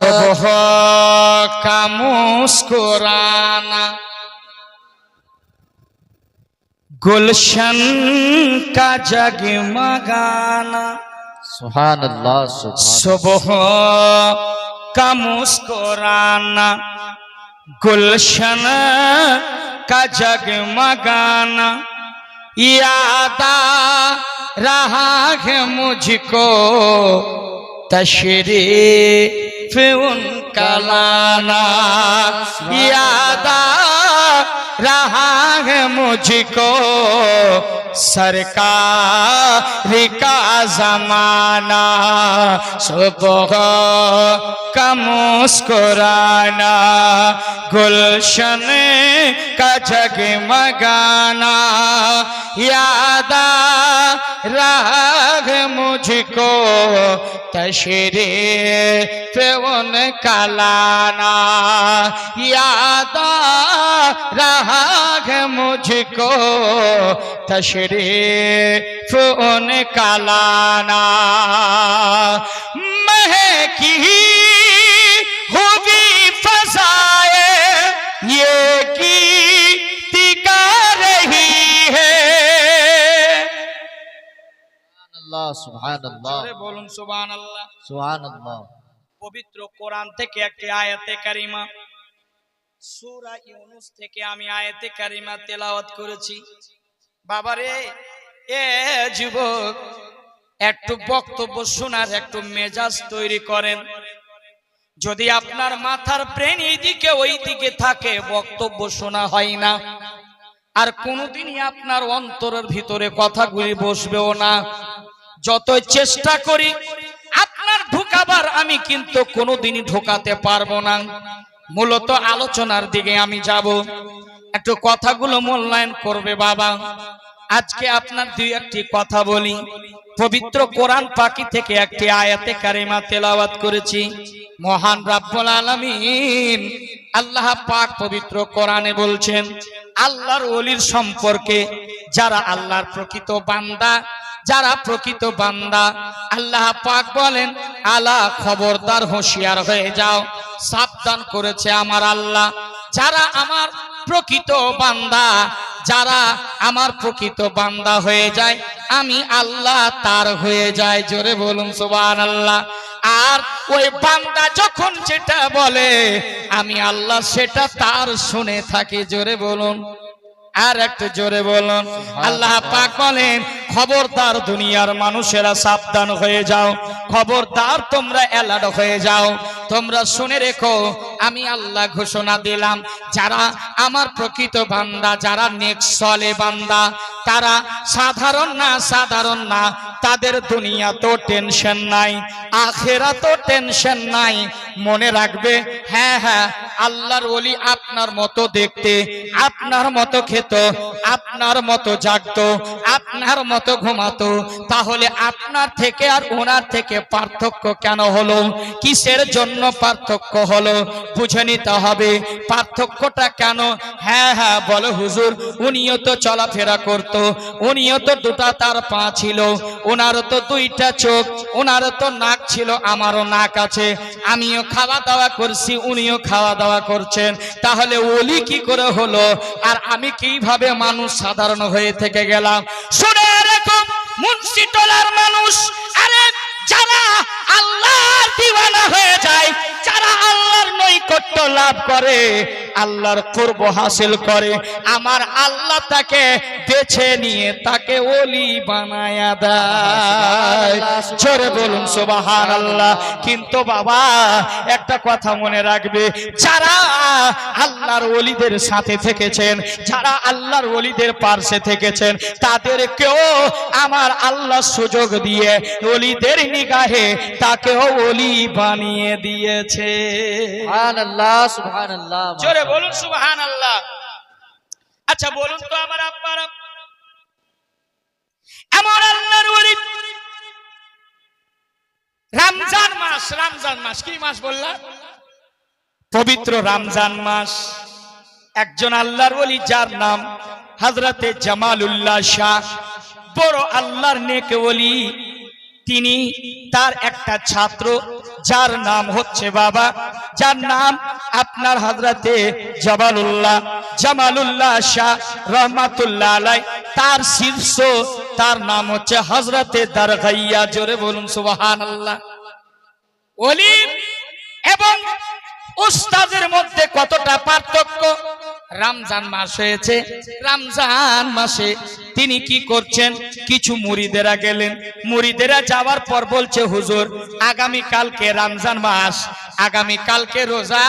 सुबह का मुस्कुराना गुलशन का जगमगाना सुभान अल्लाह सुबह का मुस्कुराना गुलशन का जगमगाना याद आ रहा है मुझको तशरीफ उनका लाना याद आ रहा है मुझको सरकार का जमाना सुबह का मुस्कुराना गुलशन का जगमगाना याद आ रहा है मुझको तशरीफ उनका लाना याद आ रहा है मुझको तशरीफ उनका लाना महकी हुई फज़ाए ये कीर्ति गा रही है सुभान अल्लाह बोलूं सुभान अल्लाह सुभान अल्लाह पवित्र कुरान থেকে একটি আয়াতে কারিমা সূরা ইউনূস থেকে আমি আয়াতে কারিমা তেলাওয়াত করেছি বাবারে এ যুবক একটু বক্তব্য শোনার একটু মেজাজ তৈরি করেন যদি আপনার মাথার ব্রেন এইদিকে ওইদিকে থাকে বক্তব্য শোনা হয় না আর কোনোদিনই আপনার অন্তরের ভিতরে কথাগুলি বসবেও না যতই চেষ্টা করি আপনার ঢোকাবার আমি কিন্তু কোনোদিনই ঢোকাতে পারবো না মূলত আলোচনার দিকে আমি যাব একটু কথাগুলো মূল্যায়ন করবে বাবা আজকে আপনার দুই একটি কথা বলি পবিত্র কোরআন পাকি থেকে একটি আয়াতে কারিমা তেলাওয়াত করেছি মহান রব্বুল আলামিন আল্লাহ পাক পবিত্র কোরআনে বলছেন আল্লাহর ওলির সম্পর্কে যারা আল্লাহর প্রকৃত বান্দা যারা প্রকৃত বান্দা আল্লাহ পাক বলেন আলা খবরদার হুঁশিয়ার হয়ে যাও সাবধান করেছে আমার আল্লাহ যারা আমার প্রকৃত বান্দা যারা আমার প্রকৃত বান্দা হয়ে যায় আমি আল্লাহ তার হয়ে যায় জোরে বলুন সুবহানাল্লাহ আর ওই বান্দা যখন যেটা বলে আমি আল্লাহ সেটা তার শুনে থাকি জোরে বলুন আর একটু জোরে বলুন আল্লাহ পাক বলেন খবরদার দুনিয়ার মানুষেরা সাবধান হয়ে যাও খবরদার তোমরা অ্যালার্ট হয়ে যাও তোমরা শুনে রেখো আমি আল্লাহ ঘোষণা দিলাম যারা আমার প্রকৃত বান্দা যারা নেক সলে বান্দা তারা সাধারণ না তাদের দুনিয়া তো টেনশন নাই আখিরাত তো টেনশন নাই মনে রাখবে হ্যাঁ হ্যাঁ আল্লাহর ওলি আপনার মতো দেখতে আপনার মতো খেত আপনার মতো জাগতো আপনার মতো ঘুমাতো তাহলে আপনার থেকে আর ওনার থেকে পার্থক্য কেন হলো কিসের জন্য পার্থক্য হলো বুঝে নিতে হবে পার্থক্যটা কেন হ্যাঁ হ্যাঁ বলো হুজুর উনিও তো চলাফেরা করত উনিও তো দুটা তার পা ছিল ওনারও তো দুইটা চোখ ওনারও তো নাক ছিল আমারও নাক আছে আমিও খাওয়া দাওয়া করছি উনিও খাওয়া দাওয়া করছেন তাহলে ওলি কি করে হলো আর আমি কিভাবে মানুষ সাধারণ হয়ে থেকে গেলাম শুনে এরকম মুন্সি টলার মানুষ আরে যারা আল্লাহর দিওয়ানা হয়ে যায় যারা আল্লাহর নৈকট্য লাভ করে আল্লাহর কুরব হাসিল করে আমার আল্লাহ তাকে বেছে নিয়ে তাকে ওলি বানায়া দেয় জোরে বলুন সুবহানাল্লাহ কিন্তু বাবা একটা কথা মনে রাখবে যারা আল্লাহর ওলিদের সাথে থেকেছেন যারা আল্লাহর ওলিদের পাশে থেকেছেন তাদেরকেও আমার আল্লাহ সুযোগ দিয়ে ওলিদের নিগাহে তাকেও ওলি বানিয়ে দিয়েছে সুবহানাল্লাহ সুবহানাল্লাহ জোরে বলুন সুবহানাল্লাহ আচ্ছা বলুন তো আমার আব্বারা আমার আল্লাহর ওলি রমজান মাস কি মাস বললা পবিত্র রমজান মাস একজন আল্লাহর ওলি যার নাম হযরতে জামালউল্লাহ শাহ বড় আল্লাহর নেক ওলি তিনি তার একটা ছাত্র যার নাম হচ্ছে বাবা, যার নাম আপনার হযরতে জামালুল্লাহ শাহ রহমাতুল্লাহ আলাই, তার শীর্ষ, তার নাম হচ্ছে হযরতে দারগাইয়া। জোরে বলুন সুবহানাল্লাহ। ওলি এবং উস্তাদের মধ্যে কতটা পার্থক্য। রমজান মাস হয়েছে, রমজান মাসে তিনি কি করছেন, কিছু মুরিদেরা গেলেন, মুরিদেরা যাওয়ার পর বলছে হুজুর আগামী কালকে রমজান মাস, আগামী কালকে রোজা,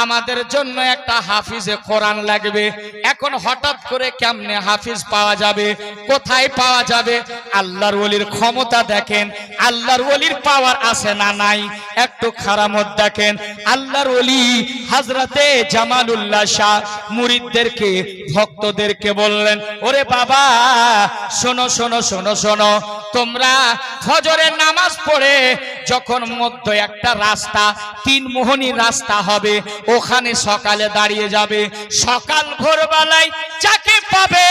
আমাদের জন্য একটা হাফিজে কোরআন লাগবে। এখন হঠাৎ করে কেমনে হাফিজ পাওয়া যাবে, কোথায় পাওয়া যাবে? আল্লাহর ওলির ক্ষমতা দেখেন, আল্লাহর ওলির পাওয়ার আছে না নাই, একটু খারামত দেখেন। আল্লাহর ওলি হযরতে জামালুল্লাহ শাহ মুরিদদেরকে, ভক্তদেরকে বললেন, ওরে বাবা শোনো শোনো শোনো শোনো, তোমরা ফজরের নামাজ পড়ে যখন মধ্য একটা রাস্তা, তিন মোহনী রাস্তা হবে, ওখানে সকালে দাঁড়িয়ে যাবে। সকাল ভোরবেলায় যাকে পাবে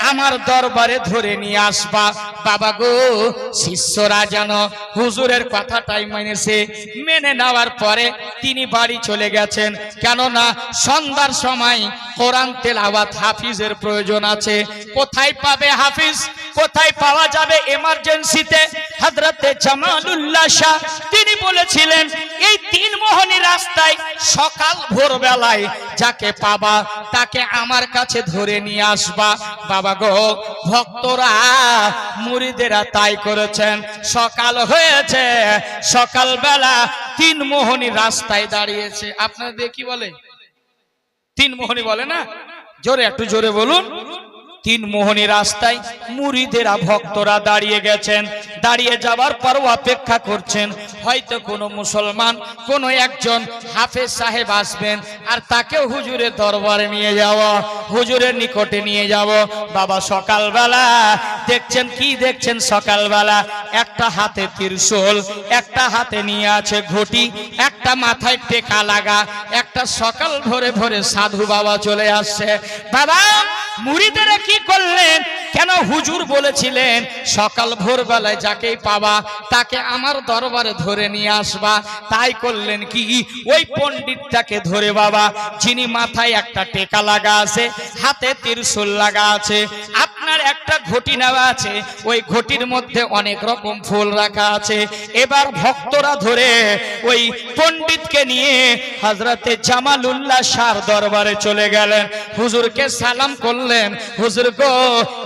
আমার দরবারে ধরে নিয়ে আসবা। বাবা গো, শিষ্যরা যেন হুজুরের কথাটাই মেনেছে। মেনে নেওয়ার পরে তিনি বাড়ি চলে গেছেন, কেননা সন্ধ্যার সময় কোরআন তেলাওয়াত হাফিজের প্রয়োজন আছে। কোথায় পাবে হাফিজ, কোথায় পাওয়া যাবে? এমার্জেন্সিতে হযরতে জামালুল্লাহ শাহ তিনি বলেছিলেন, এই তিন মোহনী রাস্তায় সকাল ভোরবেলায় যাকে পাবা তাকে আমার কাছে ধরে নিয়ে আসবা। বাবা গো, ভক্তরা মুরিদেরা তাই করেছেন। সকাল হয়েছে, সকালবেলা তিন মোহনী রাস্তায় দাঁড়িয়েছে। আপনাদের কি বলে? তিন মোহনী বলে না? জোরে, একটু জোরে বলুন। তিন মোহনী রাস্তায় মুরিদেরা, ভক্তরা দাঁড়িয়ে গেছেন। দাঁড়িয়ে যাবার পর অপেক্ষা করছেন, হয়তো কোনো মুসলমান, কোনো একজন হাফেজ সাহেব আসবেন আর তাকে হুজুরের দরবারে নিয়ে যাওয়া, হুজুরের নিকটে নিয়ে যাব। বাবা সকালবেলা দেখছেন, কি দেখছেন? সকালবেলা একটা হাতে ত্রিশূল, একটা হাতে নিয়ে আছে ঘটি, একটা মাথায় টেকা লাগা, একটা সকাল ভোরে ভোরে সাধু বাবা চলে আসছে। বাবা মুরিদেরা কি করলেন? কেন হুজুর বলেছিলেন সকাল ভোরবেলায় যাকেই পাবা তাকে আমার দরবারে ধরে নিয়ে আসবা। তাই করলেন কি, ওই পণ্ডিতটাকে ধরে, বাবা যিনি মাথায় একটা টেকা লাগা আছে, হাতে ত্রিশূল লাগা আছে, আপনার একটা ঘটি নেওয়া আছে, ওই ঘটির মধ্যে অনেক রকম ফুল রাখা আছে। এবার ভক্তরা ধরে ওই পণ্ডিতকে নিয়ে হযরতে জামালুল্লাহ শাহর দরবারে চলে গেলেন। হুজুরকে সালাম করলেন, হুজুর গো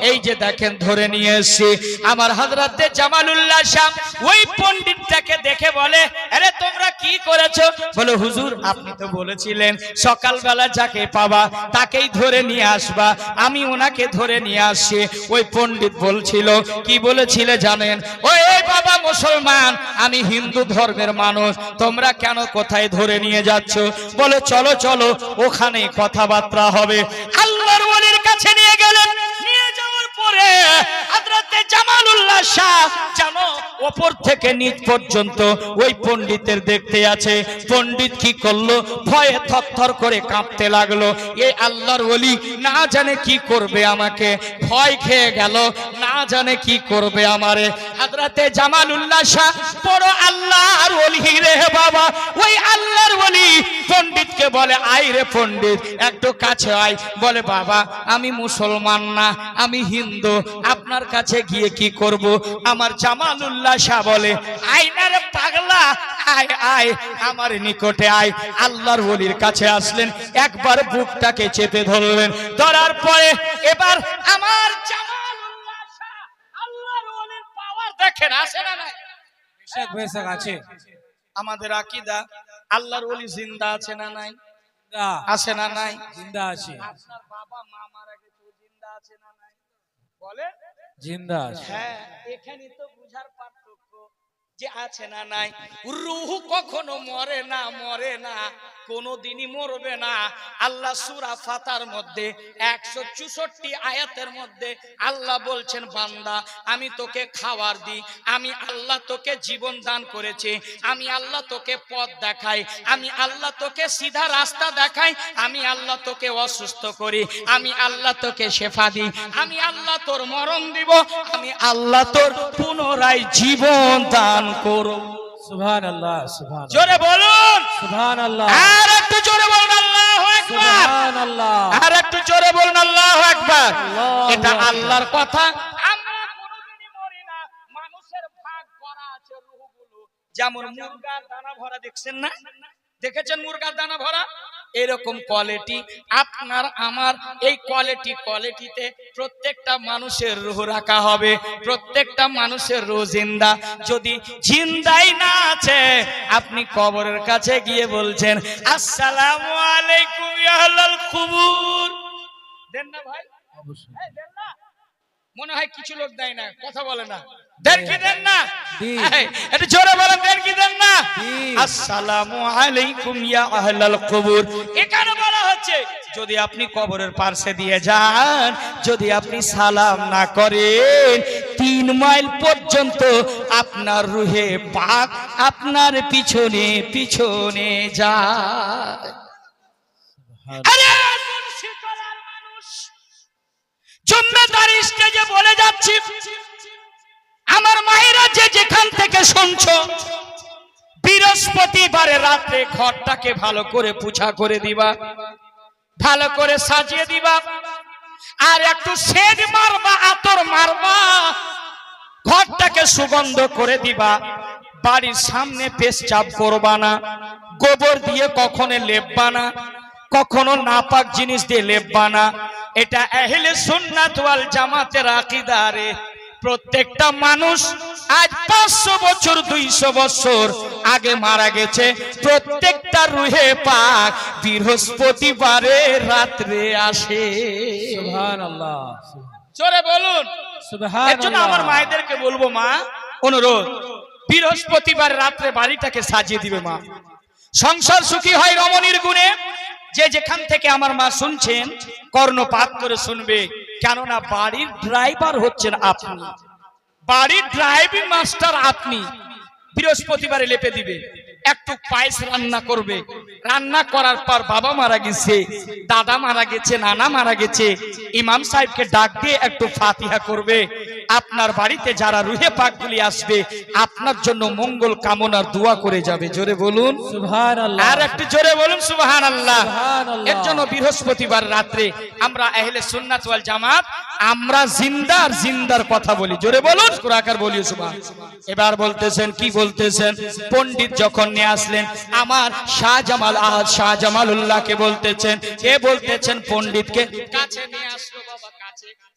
এই যে দেখেন ধরে নিয়ে এসেছি। আমার হযরতে জামালুল্লাহ শাহ ওই পণ্ডিতটাকে দেখে বলে, আরে তোমরা কি করেছো? বলে হুজুর আপনি তো বলেছিলেন সকালবেলা যাকে পাবা তাকেই ধরে নিয়ে আসবা, আমি ওনাকে ধরে নিয়ে আসছি। ওই পণ্ডিত বলছিল, কি বলেছিলে জানেন? ওই বাবা মুসলমান, আমি হিন্দু ধর্মের মানুষ, তোমরা কেন কোথায় ধরে নিয়ে যাচ্ছ? বলে চলো চলো, ওখানে কথাবার্তা হবে। আল্লাহর ওলির কাছে নিয়ে গেলেন। নিয়ে যাওয়ার পরে হযরতে জামালুল্লাহ শাহ যেন উপর থেকে নিচ পর্যন্ত ওই পণ্ডিতের দেখতে আছে। পণ্ডিত কি করলো? ভয়ে থরথর করে কাঁপতে লাগলো। এই আল্লাহর ওলি না জানে কি করবে আমাকে, ভয় খেয়ে গেল, না জানে কি করবে আমারে। হযরতে জামালুল্লাহ শাহ বড় আল্লাহর ওলি রে বাবা। ওই আল্লাহর ওলি পণ্ডিতকে বলে, আয় রে পণ্ডিত একটু কাছে আয়। বলে বাবা আমি মুসলমান না, আমি হিন্দু, আপনার কাছে গিয়ে কি করব? আমার জামালুল্লাহ শাহ বলে, আয় না রে পাগলা, আয় আয় আমার নিকটে আয়। আল্লাহর ওলির কাছে আসলেন, একবার বুকটাকে চেপে ধরলেন। ধরার পরে এবার আমার জামালুল্লাহ শাহ আল্লাহর ওলির পাওয়ার দেখেন, আছে না নাই? বেশক বেশক আছে। আমাদের আকীদা আল্লাহর ওলি জিন্দা আছে না নাই? আছে না নাই? জিন্দা আছে। আপনার বাবা মা মারা গেছে, জিন্দা আছে না নাই? বলে জিন্দা আছে। হ্যাঁ, এখানে তো বুঝার পার্থক্য যে আছে না নাই। রূহ কখনো মরে না, মরে না, কোনোদিনই মরবে না। আল্লাহ সূরা ফাতার মধ্যে 164 আয়াতের মধ্যে আল্লাহ বলছেন, বান্দা আমি তোকে খাবার দিই, আমি আল্লাহ তোকে জীবন দান করেছি, আমি আল্লাহ তোকে পথ দেখাই, আমি আল্লাহ তোকে সিধা রাস্তা দেখাই, আমি আল্লাহ তোকে অসুস্থ করি, আমি আল্লাহ তোকে শেফা দিই, আমি আল্লাহ তোর মরণ দিব, আমি আল্লাহ তোর পুনরায় জীবন দান করব। সুবহানাল্লাহ সুবহানাল্লাহ জোরে বলুন, সুবহানাল্লাহ আর একটু জোরে বলুন আল্লাহু আকবার, সুবহানাল্লাহ আর একটু জোরে বলুন আল্লাহু আকবার। আল্লাহু এটা আকবার। আল্লাহর কথা। আমরা কোনোদিনই মরি না, মানুষের ভাগ করা আছে রূহগুলো। যেমন মুরগার দানা ভরা, দেখছেন না? দেখেছেন মুরগার দানা ভরা? এরকম কোয়ালিটি আপনার আমার, এই কোয়ালিটিতে প্রত্যেকটা মানুষের রূহ রাখা হবে। প্রত্যেকটা মানুষের রূহ জিন্দা। যদি জিন্দাই না আছে, আপনি কবরের কাছে গিয়ে বলছেন আসসালামু আলাইকুম ইয়া আহলাল কুবুর, দেন না ভাই? অবশ্যই এই দেন না? মনে হয় কিছু লোক দেয় না, কথা বলে না। দেন কি দেন না? দিই। এই, একটু জোরে বলেন, দেন কি দেন না? দিই। আসসালামু আলাইকুম ইয়া আহলাল কুবুর। এখানে বলা হচ্ছে যদি আপনি কবরের পাশে দিয়ে যান, যদি আপনি সালাম না করেন, 3 মাইল পর্যন্ত আপনার রুহে পাক আপনার পিছনে পিছনে যায়। আরে মুর্শিদওয়ালার মানুষ, জুম্মেদারি স্টেজে বলে যাচ্ছি, আমার মায়েরা যে যেখান থেকে শুনছো, বৃহস্পতিবারে রাতে ঘরটাকে ভালো করে পুছা করে দিবা, ভালো করে সাজিয়ে দিবা, আর একটু সেন্ট মারবা, আতর মারবা, ঘরটাকে সুগন্ধ করে দিবা। বাড়ির সামনে পেশচাপ করবা না, গোবর দিয়ে কখনো লেপবা না, কখনো নাপাক জিনিস দিয়ে লেপবা না। এটা আহলে সুন্নাত ওয়াল জামাতের আকীদা রে। প্রত্যেকটা মানুষ আজ 500 বছর 200 বছর আগে মারা গেছে, প্রত্যেকটা রুহে পাক বৃহস্পতিবারে রাত্রে আসে। সুবহানাল্লাহ জোরে বলুন। এর জন্য আমার সুবহানাল্লাহ মায়েদেরকে বলবো, মা অনুরোধ, বৃহস্পতিবার রাত্রে বাড়িটাকে সাজিয়ে দিবে মা। সংসার সুখী হয় রমণীর গুণে। যে যেখান থেকে আমার মা শুনছেন, কর্ণপাত করে শুনবে, কেননা বাড়ির ড্রাইভার হচ্ছেন আপনি, বাড়ির ড্রাইভিং মাস্টার আপনি। বৃহস্পতিবারে লেপে দিবে, একটু পায়েস রান্না করবে, রান্না করার পর বাবা মারা গেছে, দাদা মারা গেছে, নানা মারা গেছে, ইমাম সাহেবকে ডাক দিয়ে একটু ফাতিহা করবে। আপনার বাড়িতে যারা রুহে পাকগুলি আসবে, আপনার জন্য মঙ্গল কামনার দোয়া করে যাবে। জোরে বলুন সুবহানাল্লাহ আর একটু জোরে বলুন সুবহানাল্লাহ। সুবহানাল্লাহ। এর জন্য বৃহস্পতিবার রাত্রে আমরা আহলে সুন্নাত ওয়াল জামাত, আমরা জিন্দার কথা বলি। জোরে বলুন কুরাকার বলি সুবহান। এবার বলতেছেন, কি বলতেছেন? পণ্ডিত যখন নিয়ে আসলেন, আমার শাহজামালুল্লাহকে বলতেছেন, কে বলতেছেন? পণ্ডিতকে কাছে নিয়ে আসলো বাবা,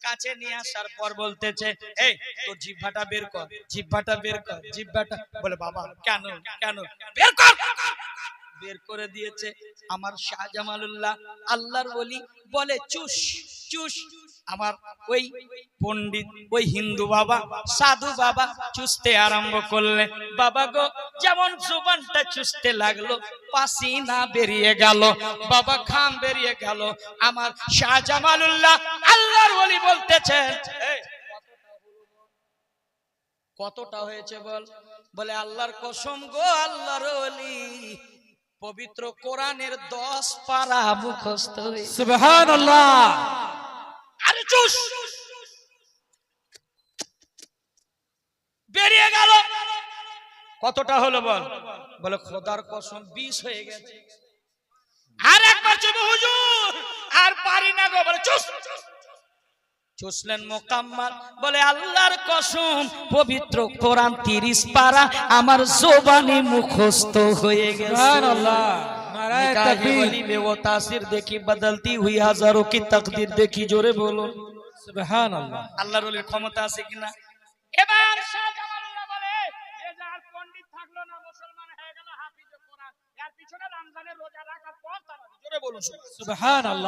কাছে নিয়ে আসার পর বলতেছে, এই তোর জিহ্বাটা বের কর, জিহ্বাটা বের কর, জিহ্বাটা। বলে বাবা কেন কেন? বের কর। বের করে দিয়েছে। আমার শাহজামালুল্লাহ আল্লাহর ওলি বলে চুষ চুষ। আমার ওই পণ্ডিত, ওই হিন্দু বাবা, সাধু বাবা চুষতে আরম্ভ করলে। বাবা গো, যেমন জুবানটা চুষতে লাগলো, পাসিনা বেরিয়ে গেল, বাবা ঘাম বেরিয়ে গেল। আমার শাহজামালুল্লাহ আল্লাহর ওলি বলতেছে, কতটা হয়েছে বল? বলে আল্লাহর কসম গো, আল্লাহর ওলি পবিত্র কোরআনের 10 পারা মুখস্থ হয়েছে। সুবহানাল্লাহ আরে চুষ, বেরিয়ে গেল। কতটা হলো বল? বলে খোদার কসম 20 হয়ে গেছে। আর একবার চুপ হুজুর, আর পারি না গো। বলে চুষ, চুষলেন মোকাম্মাল। বলে আল্লাহর কসম পবিত্র কোরআন 30 পারা আমার জবানে মুখস্থ হয়ে গেছে। সুবহানাল্লাহ নারায়ে তাকবীর वली में वो तासीर देखी, बदलती हुई हजारों की तकदीर देखी। जोरे बोलो সুবহানাল্লাহ আল্লাহর ওলির ক্ষমতা আছে কিনা। এবার শাহজামালুল্লাহ বলে, যে যার পণ্ডিত থাকলো না, মুসলমান হয়ে গেল, হাফিজে কোরআন, এর পিছনে রমজানের রোজা রাখার পর তারা। জোরে বলুন সুবহানাল্লাহ।